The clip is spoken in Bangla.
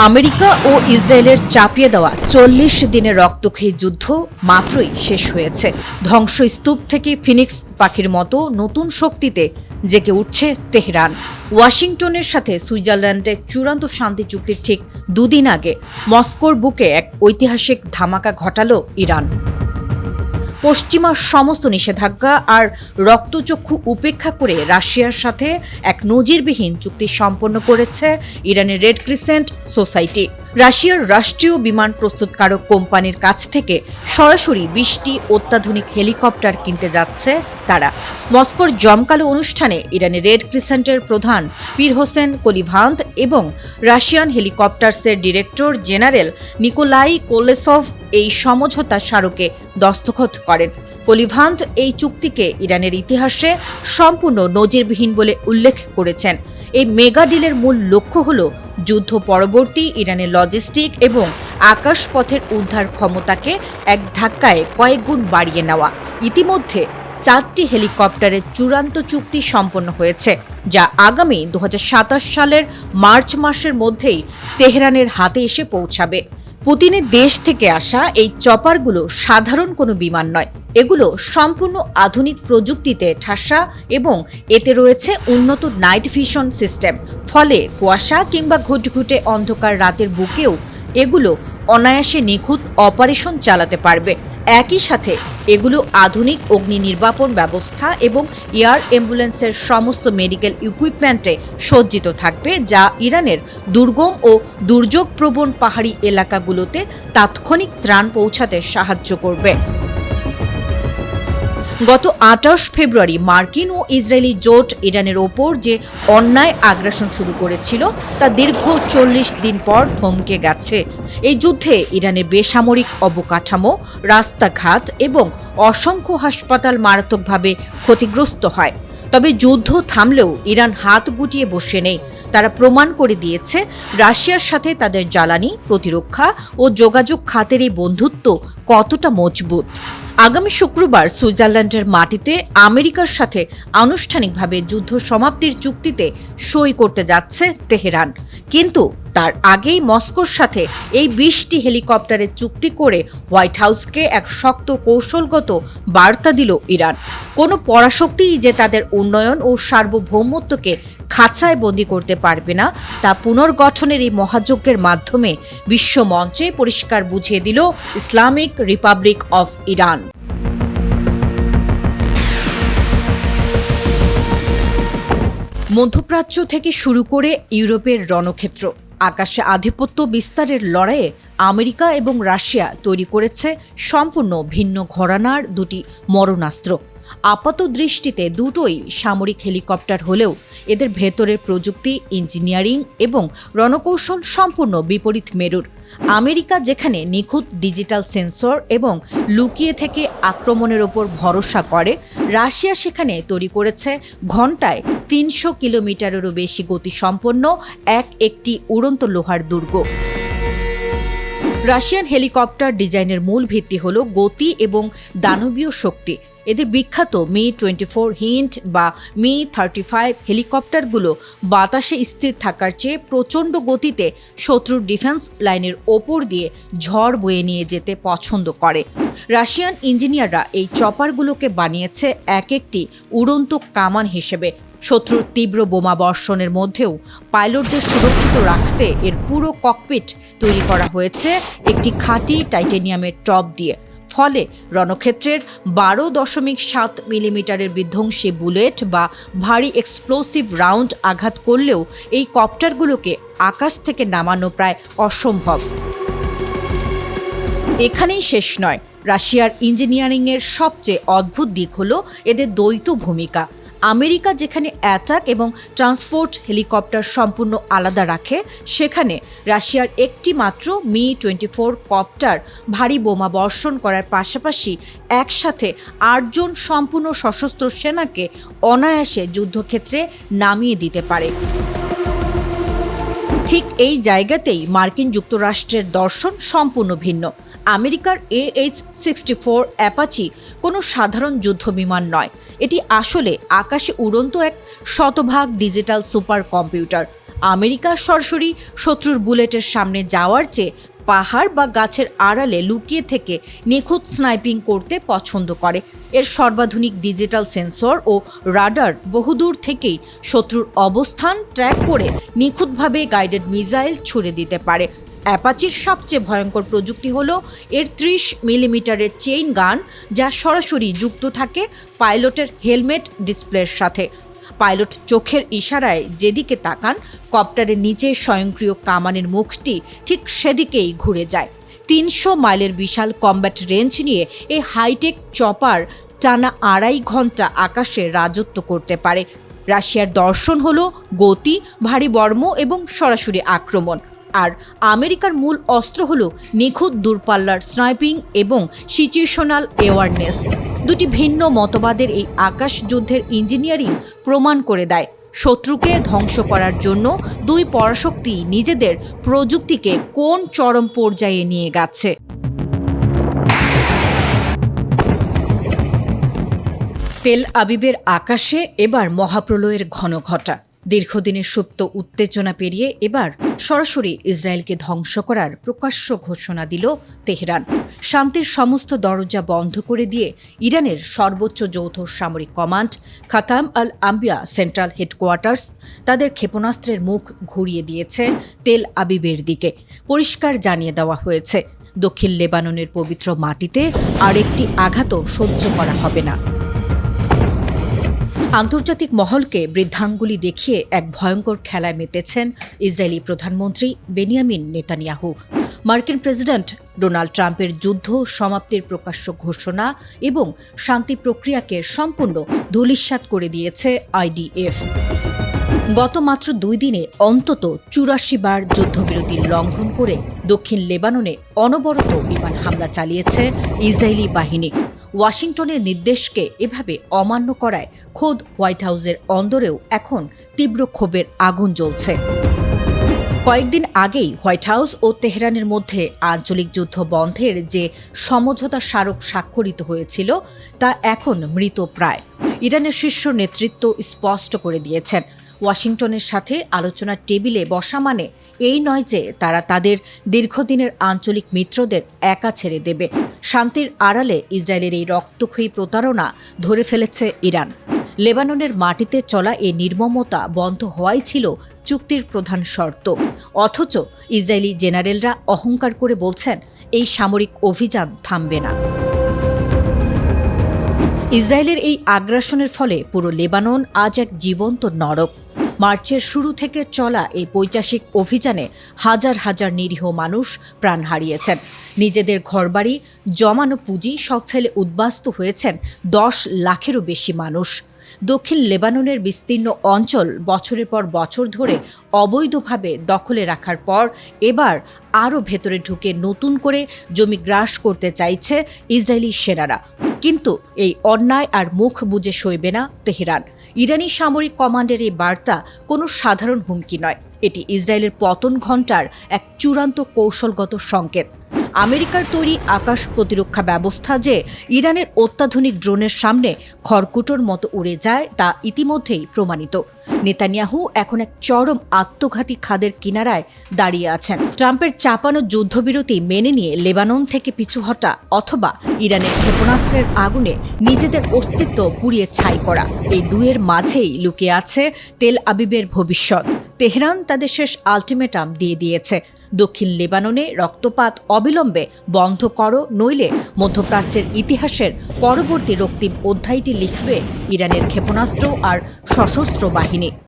আমেরিকা ও ইসরায়েলের চাপিয়ে দেওয়া ৪০ দিনের রক্তক্ষয়ী যুদ্ধ মাত্রই শেষ হয়েছে। ধ্বংসস্তূপ থেকে ফিনিক্স পাখির মতো নতুন শক্তিতে জেগে উঠছে তেহরান। ওয়াশিংটনের সাথে সুইজারল্যান্ডে চূড়ান্ত শান্তি চুক্তির ঠিক দুদিন আগে মস্কোর বুকে এক ঐতিহাসিক ধামাকা ঘটালো ইরান। পশ্চিমার সমস্ত নিষেধাজ্ঞা আর রক্তচক্ষু উপেক্ষা করে রাশিয়ার সাথে এক নজিরবিহীন চুক্তি সম্পন্ন করেছে ইরানের রেড ক্রিসেন্ট সোসাইটি। রাশিয়ার রাষ্ট্রীয় বিমান প্রস্তুতকারক কোম্পানির কাছ থেকে সরাসরি ২০টি অত্যাধুনিক হেলিকপ্টার কিনতে যাচ্ছে তারা। মস্কোর জমকালো অনুষ্ঠানে ইরানের রেড ক্রিসেন্টের প্রধান পীর হোসেন কলিভান্দ এবং রাশিয়ান হেলিকপ্টার্সের ডিরেক্টর জেনারেল নিকোলাই কোলেসভ এই সমঝোতা স্মারকে দস্তখত করেন। কলিভান্দ এই চুক্তিকে ইরানের ইতিহাসে সম্পূর্ণ নজিরবিহীন বলে উল্লেখ করেছেন। এই মেগা ডিলের মূল লক্ষ্য হল যুদ্ধ পরবর্তী ইরানের লজিস্টিক এবং আকাশপথের উদ্ধার ক্ষমতাকে এক ধাক্কায় কয়েক গুণ বাড়িয়ে নেওয়া। ইতিমধ্যে ৪টি হেলিকপ্টারের চূড়ান্ত চুক্তি সম্পন্ন হয়েছে, যা আগামী ২০২৭ সালের মার্চ মাসের মধ্যেই তেহরানের হাতে এসে পৌঁছাবে। পুতিনের দেশ থেকে আসা এই চপারগুলো সাধারণ কোনো বিমান নয়। এগুলো সম্পূর্ণ আধুনিক প্রযুক্তিতে ঠাসা এবং এতে রয়েছে উন্নত নাইট ভিশন সিস্টেম। ফলে কুয়াশা কিংবা ঘুটঘুটে অন্ধকার রাতের বুকেও এগুলো অনায়াসে নিখুঁত অপারেশন চালাতে পারবে। একই সাথে এগুলো আধুনিক অগ্নি নির্বাপন ব্যবস্থা এবং এয়ার অ্যাম্বুলেন্সের সমস্ত মেডিকেল ইকুইপমেন্টে সজ্জিত থাকবে, যা ইরানের দুর্গম ও দুর্যোগপ্রবণ পাহাড়ি এলাকাগুলোতে তাৎক্ষণিক ত্রাণ পৌঁছাতে সাহায্য করবে। গত ২৮ ফেব্রুয়ারি মার্কিন ও ইসরায়েলি জোট ইরানের ওপর যে অন্যায় আগ্রাসন শুরু করেছিল তা দীর্ঘ ৪০ দিন পর থমকে গেছে। এই যুদ্ধে ইরানের বেসামরিক অবকাঠামো, রাস্তাঘাট এবং অসংখ্য হাসপাতাল মারাত্মকভাবে ক্ষতিগ্রস্ত হয়। তবে যুদ্ধ থামলেও ইরান হাত গুটিয়ে বসে নেই। তারা প্রমাণ করে দিয়েছে রাশিয়ার সাথে তাদের জ্বালানি, প্রতিরক্ষা ও যোগাযোগ খাতের এই বন্ধুত্ব কতটা মজবুত। আগামী শুক্রবার সুইজারল্যান্ডের মাটিতে আমেরিকার সাথে আনুষ্ঠানিকভাবে যুদ্ধ সমাপ্তির চুক্তিতে সই করতে যাচ্ছে তেহরান। কিন্তু তার আগেই মস্কোর সাথে এই ২০টি হেলিকপ্টারের চুক্তি করে হোয়াইট হাউসকে এক শক্ত কৌশলগত বার্তা দিল ইরান। কোনো পরাশক্তিই যে তাদের উন্নয়ন ও সার্বভৌমত্বকে খাঁচায় বন্দি করতে পারবে না, তা পুনর্গঠনের এই মহাযজ্ঞের মাধ্যমে বিশ্বমঞ্চে পরিষ্কার বুঝিয়ে দিল ইসলামিক রিপাবলিক অফ ইরান। মধ্যপ্রাচ্য থেকে শুরু করে ইউরোপের রণক্ষেত্র, আকাশে আধিপত্য বিস্তারের লড়াইয়ে আমেরিকা এবং রাশিয়া তৈরি করেছে সম্পূর্ণ ভিন্ন ঘরানার দুটি মরণাস্ত্র। আপাত দৃষ্টিতে দুটোই সামরিক হেলিকপ্টার হলেও এদের ভেতরের প্রযুক্তি, ইঞ্জিনিয়ারিং এবং রণকৌশল সম্পূর্ণ বিপরীত মেরুর। আমেরিকা যেখানে নিখুঁত ডিজিটাল সেন্সর এবং লুকিয়ে থেকে আক্রমণের ওপর ভরসা করে, রাশিয়া সেখানে তৈরি করেছে ঘণ্টায় ৩০০ কিলোমিটারেরও বেশি গতিসম্পন্ন একটি উড়ন্ত লোহার দুর্গ। রাশিয়ান হেলিকপ্টার ডিজাইনের মূল ভিত্তি হল গতি এবং দানবীয় শক্তি। এদের বিখ্যাত Mi-24 হিন্ট বা Mi-35 হেলিকপ্টারগুলো বাতাসে স্থির থাকার চেয়ে প্রচণ্ড গতিতে শত্রুর ডিফেন্স লাইনের ওপর দিয়ে ঝড় বয়ে নিয়ে যেতে পছন্দ করে। রাশিয়ান ইঞ্জিনিয়াররা এই চপারগুলোকে বানিয়েছে একটি উড়ন্ত কামান হিসেবে। শত্রুর তীব্র বোমা বর্ষণের মধ্যেও পাইলটদের সুরক্ষিত রাখতে এর পুরো ককপিট তৈরি করা হয়েছে একটি খাঁটি টাইটেনিয়ামের টপ দিয়ে। ফলে রণক্ষেত্রের ১২.৭ মিলিমিটারের বিধ্বংসী বুলেট বা ভারী এক্সপ্লোসিভ রাউন্ড আঘাত করলেও এই কপ্টারগুলোকে আকাশ থেকে নামানো প্রায় অসম্ভব। এখানেই শেষ নয়, রাশিয়ার ইঞ্জিনিয়ারিংয়ের সবচেয়ে অদ্ভুত দিক হল এদের দ্বৈত ভূমিকা। আমেরিকা যেখানে অ্যাটাক এবং ট্রান্সপোর্ট হেলিকপ্টার সম্পূর্ণ আলাদা রাখে, সেখানে রাশিয়ার একটি মাত্র Mi-24 কপ্টার ভারী বোমা বর্ষণ করার পাশাপাশি একসাথে ৮ জন সম্পূর্ণ সশস্ত্র সেনাকে অনায়াসে যুদ্ধক্ষেত্রে নামিয়ে দিতে পারে। ঠিক এই জায়গাতেই মার্কিন যুক্তরাষ্ট্রের দর্শন সম্পূর্ণ ভিন্ন। আমেরিকার AH-64 অ্যাপাচি কোনো সাধারণ যুদ্ধবিমান নয়। এটি আসলে আকাশে উড়ন্ত এক শতভাগ ডিজিটাল সুপার কম্পিউটার। আমেরিকা সরাসরি শত্রুর বুলেটের সামনে যাওয়ার চেয়ে পাহাড় বা গাছের আড়ালে লুকিয়ে থেকে নিখুঁত স্নাইপিং করতে পছন্দ করে। এর সর্বাধুনিক ডিজিটাল সেন্সর ও রাডার বহুদূর থেকেই শত্রুর অবস্থান ট্র্যাক করে নিখুঁতভাবে গাইডেড মিসাইল ছুড়ে দিতে পারে। অ্যাপাচির সবচেয়ে ভয়ঙ্কর প্রযুক্তি হল এর 30 মিলিমিটারের চেইন গান, যা সরাসরি যুক্ত থাকে পাইলটের হেলমেট ডিসপ্লের সাথে। পাইলট চোখের ইশারায় যেদিকে তাকান, কপ্টারের নিচে স্বয়ংক্রিয় কামানের মুখটি ঠিক সেদিকেই ঘুরে যায়। 300 মাইলের বিশাল কম্ব্যাট রেঞ্জ নিয়ে এই হাইটেক চপার টানা 2.5 ঘন্টা আকাশে রাজত্ব করতে পারে। রাশিয়ার দর্শন হল গতি, ভারী বর্ম এবং সরাসরি আক্রমণ। আর আমেরিকার মূল অস্ত্র হল নিখুঁত দূরপাল্লার স্নাইপিং এবং সিচুয়েশনাল অ্যাওয়ারনেস। দুটি ভিন্ন মতবাদের এই আকাশ যুদ্ধের ইঞ্জিনিয়ারিং প্রমাণ করে দেয় শত্রুকে ধ্বংস করার জন্য দুই পরাশক্তি নিজেদের প্রযুক্তিকে কোন চরম পর্যায়ে নিয়ে গেছে। তেল আবিবের আকাশে এবার মহাপ্রলয়ের ঘনঘটা। দীর্ঘদিনের সুপ্ত উত্তেজনা পেরিয়ে এবার সরাসরি ইসরায়েলকে ধ্বংস করার প্রকাশ্য ঘোষণা দিল তেহরান। শান্তির সমস্ত দরজা বন্ধ করে দিয়ে ইরানের সর্বোচ্চ যৌথ সামরিক কমান্ড খাতাম আল আম্বিয়া সেন্ট্রাল হেডকোয়ার্টার্স তাদের ক্ষেপণাস্ত্রের মুখ ঘুরিয়ে দিয়েছে তেল আবিবের দিকে। পরিষ্কার জানিয়ে দেওয়া হয়েছে, দক্ষিণ লেবাননের পবিত্র মাটিতে আরেকটি আঘাতও সহ্য করা হবে না। আন্তর্জাতিক মহলকে বৃদ্ধাঙ্গুলি দেখিয়ে এক ভয়ঙ্কর খেলায় মেতেছেন ইসরায়েলি প্রধানমন্ত্রী বেনিয়ামিন নেতানিয়াহু। মার্কিন প্রেসিডেন্ট ডোনাল্ড ট্রাম্পের যুদ্ধ সমাপ্তির প্রকাশ্য ঘোষণা এবং শান্তি প্রক্রিয়াকে সম্পূর্ণ ধূলিসাৎ করে দিয়েছে IDF। গত মাত্র 2 দিনে অন্তত 84 বার যুদ্ধবিরতি লঙ্ঘন করে দক্ষিণ লেবাননে অনবরত বিমান হামলা চালিয়েছে ইসরায়েলি বাহিনী। ওয়াশিংটনের নির্দেশকে এভাবে অমান্য করায় খোদ হোয়াইট হাউসের অন্দরেও এখন তীব্র ক্ষোভের আগুন জ্বলছে। কয়েকদিন আগেই হোয়াইট হাউস ও তেহরানের মধ্যে আঞ্চলিক যুদ্ধ বন্ধের যে সমঝোতা স্মারক স্বাক্ষরিত হয়েছিল তা এখন মৃতপ্রায়। ইরানের শীর্ষ নেতৃত্ব স্পষ্ট করে দিয়েছেন, ওয়াশিংটনের সাথে আলোচনার টেবিলে বসা মানে এই নয় যে তারা তাদের দীর্ঘদিনের আঞ্চলিক মিত্রদের একা ছেড়ে দেবে। শান্তির আড়ালে ইসরায়েলের এই রক্তক্ষয়ী প্রতারণা ধরে ফেলেছে ইরান। লেবাননের মাটিতে চলা এই নির্মমতা বন্ধ হওয়াই ছিল চুক্তির প্রধান শর্ত। অথচ ইসরায়েলি জেনারেলরা অহংকার করে বলছেন এই সামরিক অভিযান থামবে না। ইসরায়েলের এই আগ্রাসনের ফলে পুরো লেবানন আজ এক জীবন্ত নরক। মার্চের শুরু থেকে চলা এই পৈশাচিক অভিযানে হাজার হাজার নিরীহ মানুষ প্রাণ হারিয়েছেন। নিজেদের ঘরবাড়ি, জমানো পুঁজি সব ফেলে উদ্বাস্তু হয়েছেন 10 লাখেরও বেশি মানুষ। দক্ষিণ লেবাননের বিস্তীর্ণ অঞ্চল বছরের পর বছর ধরে অবৈধভাবে দখলে রাখার পর এবার আরও ভেতরে ঢুকে নতুন করে জমি গ্রাস করতে চাইছে ইসরায়েলি সেনারা। কিন্তু এই অন্যায় আর মুখ বুজে সইবে না তেহরান। ইরানি সামরিক কমান্ডের এই বার্তা কোনো সাধারণ হুমকি নয়, এটি ইসরায়েলের পতন ঘণ্টার এক চূড়ান্ত কৌশলগত সংকেত। আমেরিকার তৈরি আকাশ প্রতিরক্ষা ব্যবস্থা যে ইরানের অত্যাধুনিক ড্রোনের সামনে খড়কুটোর মতো উড়ে যায় তা ইতিমধ্যেই প্রমাণিত। নেতানিয়াহু এখন এক চরম আত্মঘাতী খাদের কিনারায় দাঁড়িয়ে আছেন। ট্রাম্পের চাপানো যুদ্ধবিরতি মেনে নিয়ে লেবানন থেকে পিছু হটা অথবা ইরানের ক্ষেপণাস্ত্রের আগুনে নিজেদের অস্তিত্ব পুড়িয়ে ছাই করা, এই দুয়ের মাঝেই লুকিয়ে আছে তেল আবিবের ভবিষ্যৎ। তেহরান তাদের শেষ আলটিমেটাম দিয়ে দিয়েছে, দক্ষিণ লেবাননে রক্তপাত অবিলম্বে বন্ধ করো, নইলে মধ্যপ্রাচ্যের ইতিহাসের পরবর্তী রক্তিম অধ্যায়টি লিখবে ইরানের ক্ষেপণাস্ত্র আর সশস্ত্র বাহিনী।